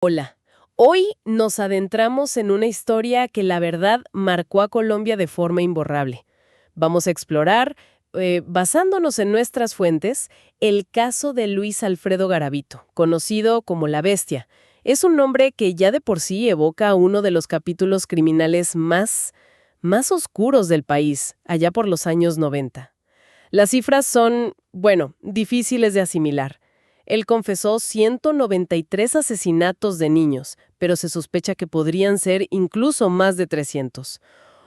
Hola. Hoy nos adentramos en una historia que la verdad marcó a Colombia de forma imborrable. Vamos a explorar, basándonos en nuestras fuentes, el caso de Luis Alfredo Garavito, conocido como La Bestia. Es un nombre que ya de por sí evoca uno de los capítulos criminales más oscuros del país, allá por los años 90. Las cifras son, bueno, difíciles de asimilar. Él confesó 193 asesinatos de niños, pero se sospecha que podrían ser incluso más de 300.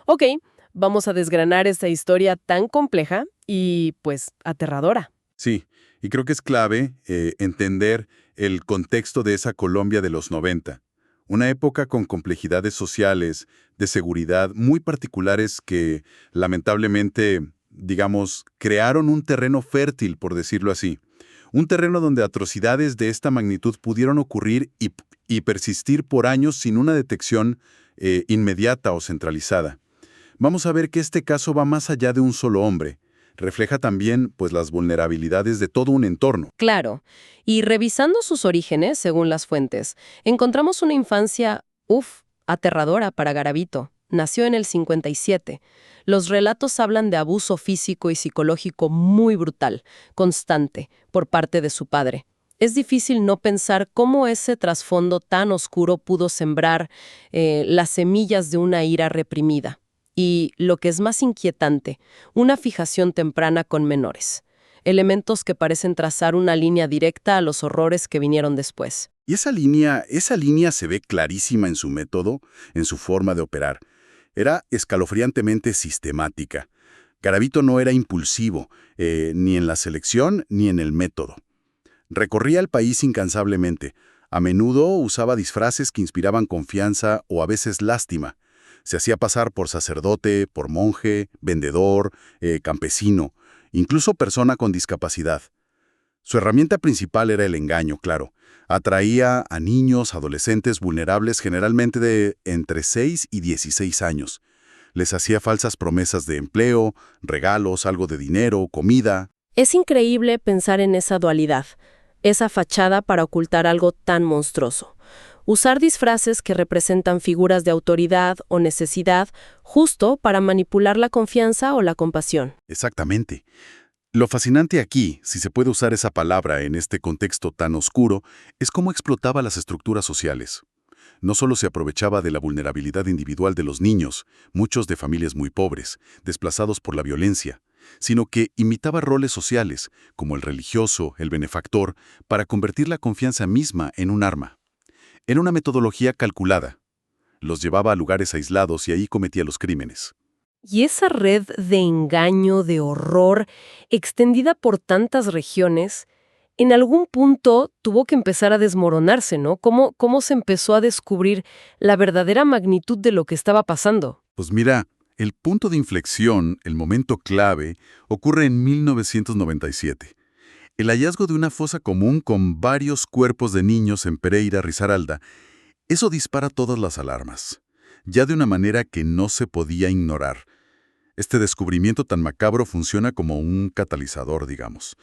Ok, vamos a desgranar esta historia tan compleja y, pues, aterradora. Sí, y creo que es clave entender el contexto de esa Colombia de los 90, una época con complejidades sociales, de seguridad muy particulares que lamentablemente, digamos, crearon un terreno fértil, por decirlo así. Un terreno donde atrocidades de esta magnitud pudieron ocurrir y persistir por años sin una detección inmediata o centralizada. Vamos a ver que este caso va más allá de un solo hombre. Refleja también, pues, las vulnerabilidades de todo un entorno. Claro, y revisando sus orígenes, según las fuentes, encontramos una infancia, aterradora para Garavito. Nació en el 57. Los relatos hablan de abuso físico y psicológico muy brutal, constante, por parte de su padre. Es difícil no pensar cómo ese trasfondo tan oscuro pudo sembrar las semillas de una ira reprimida. Y, lo que es más inquietante, una fijación temprana con menores. Elementos que parecen trazar una línea directa a los horrores que vinieron después. Y esa línea se ve clarísima en su método, en su forma de operar. Era escalofriantemente sistemática. Garavito no era impulsivo, ni en la selección ni en el método. Recorría el país incansablemente. A menudo usaba disfraces que inspiraban confianza o a veces lástima. Se hacía pasar por sacerdote, por monje, vendedor, campesino, incluso persona con discapacidad. Su herramienta principal era el engaño, claro. Atraía a niños, adolescentes vulnerables generalmente de entre 6 y 16 años. Les hacía falsas promesas de empleo, regalos, algo de dinero, comida. Es increíble pensar en esa dualidad, esa fachada para ocultar algo tan monstruoso. Usar disfraces que representan figuras de autoridad o necesidad justo para manipular la confianza o la compasión. Exactamente. Lo fascinante aquí, si se puede usar esa palabra en este contexto tan oscuro, es cómo explotaba las estructuras sociales. No solo se aprovechaba de la vulnerabilidad individual de los niños, muchos de familias muy pobres, desplazados por la violencia, sino que imitaba roles sociales, como el religioso, el benefactor, para convertir la confianza misma en un arma. Era una metodología calculada. Los llevaba a lugares aislados y ahí cometía los crímenes. Y esa red de engaño, de horror, extendida por tantas regiones, en algún punto tuvo que empezar a desmoronarse, ¿no? ¿Cómo se empezó a descubrir la verdadera magnitud de lo que estaba pasando? Pues mira, el punto de inflexión, el momento clave, ocurre en 1997. El hallazgo de una fosa común con varios cuerpos de niños en Pereira, Risaralda, eso dispara todas las alarmas, ya de una manera que no se podía ignorar. Este descubrimiento tan macabro funciona como un catalizador, digamos.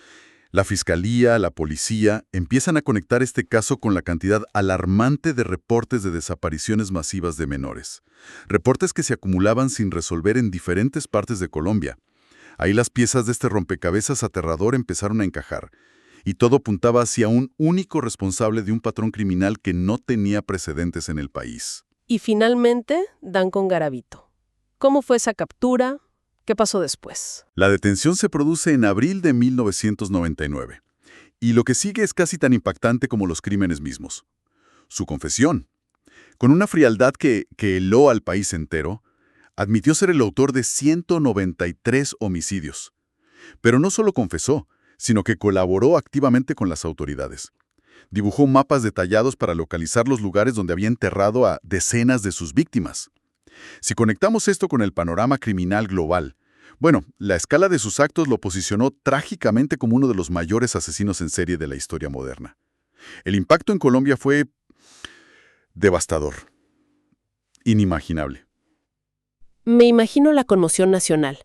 La fiscalía, la policía, empiezan a conectar este caso con la cantidad alarmante de reportes de desapariciones masivas de menores. Reportes que se acumulaban sin resolver en diferentes partes de Colombia. Ahí las piezas de este rompecabezas aterrador empezaron a encajar, y todo apuntaba hacia un único responsable de un patrón criminal que no tenía precedentes en el país. Y finalmente dan con Garavito. ¿Cómo fue esa captura? ¿Qué pasó después? La detención se produce en abril de 1999, y lo que sigue es casi tan impactante como los crímenes mismos. Su confesión. Con una frialdad que heló al país entero, admitió ser el autor de 193 homicidios. Pero no solo confesó, sino que colaboró activamente con las autoridades. Dibujó mapas detallados para localizar los lugares donde había enterrado a decenas de sus víctimas. Si conectamos esto con el panorama criminal global, bueno, la escala de sus actos lo posicionó trágicamente como uno de los mayores asesinos en serie de la historia moderna. El impacto en Colombia fue devastador, inimaginable. Me imagino la conmoción nacional.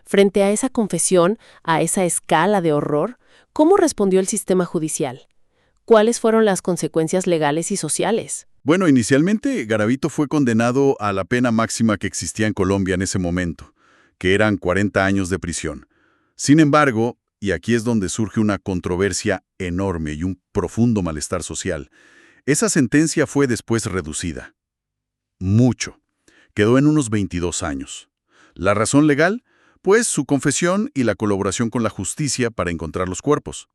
Frente a esa confesión, a esa escala de horror, ¿cómo respondió el sistema judicial? ¿Cuáles fueron las consecuencias legales y sociales? Bueno, inicialmente Garavito fue condenado a la pena máxima que existía en Colombia en ese momento, que eran 40 años de prisión. Sin embargo, y aquí es donde surge una controversia enorme y un profundo malestar social, esa sentencia fue después reducida. Mucho. Quedó en unos 22 años. ¿La razón legal? Pues su confesión y la colaboración con la justicia para encontrar los cuerpos.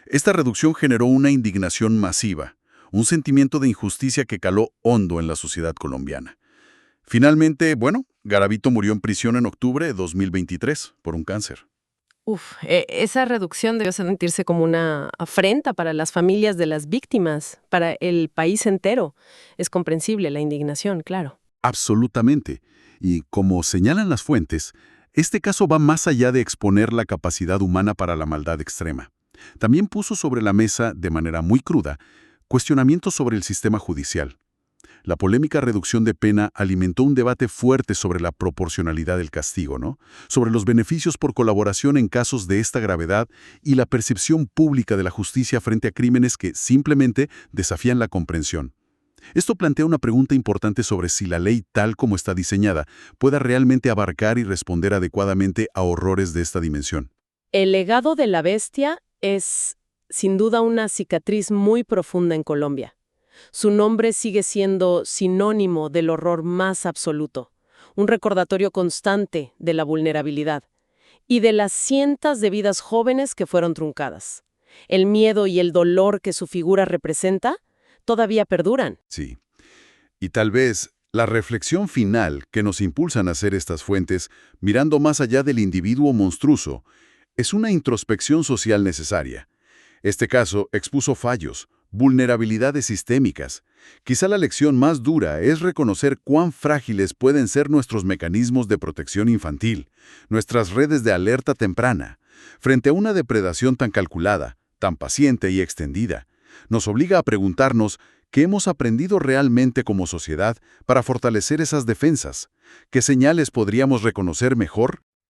Esta reducción generó una indignación masiva, un sentimiento de injusticia que caló hondo en la sociedad colombiana. Finalmente, bueno, Garavito murió en prisión en octubre de 2023 por un cáncer. Esa reducción debió sentirse como una afrenta para las familias de las víctimas, para el país entero. Es comprensible la indignación, claro. Absolutamente. Y como señalan las fuentes, este caso va más allá de exponer la capacidad humana para la maldad extrema. También puso sobre la mesa, de manera muy cruda, cuestionamientos sobre el sistema judicial. La polémica reducción de pena alimentó un debate fuerte sobre la proporcionalidad del castigo, ¿no? Sobre los beneficios por colaboración en casos de esta gravedad y la percepción pública de la justicia frente a crímenes que simplemente desafían la comprensión. Esto plantea una pregunta importante sobre si la ley tal como está diseñada pueda realmente abarcar y responder adecuadamente a horrores de esta dimensión. El legado de la bestia es, sin duda, una cicatriz muy profunda en Colombia. Su nombre sigue siendo sinónimo del horror más absoluto, un recordatorio constante de la vulnerabilidad y de las cientos de vidas jóvenes que fueron truncadas. El miedo y el dolor que su figura representa todavía perduran. Sí. Y tal vez la reflexión final que nos impulsan a hacer estas fuentes, mirando más allá del individuo monstruoso, es una introspección social necesaria. Este caso expuso fallos, vulnerabilidades sistémicas. Quizá la lección más dura es reconocer cuán frágiles pueden ser nuestros mecanismos de protección infantil, nuestras redes de alerta temprana. Frente a una depredación tan calculada, tan paciente y extendida, nos obliga a preguntarnos qué hemos aprendido realmente como sociedad para fortalecer esas defensas, qué señales podríamos reconocer mejor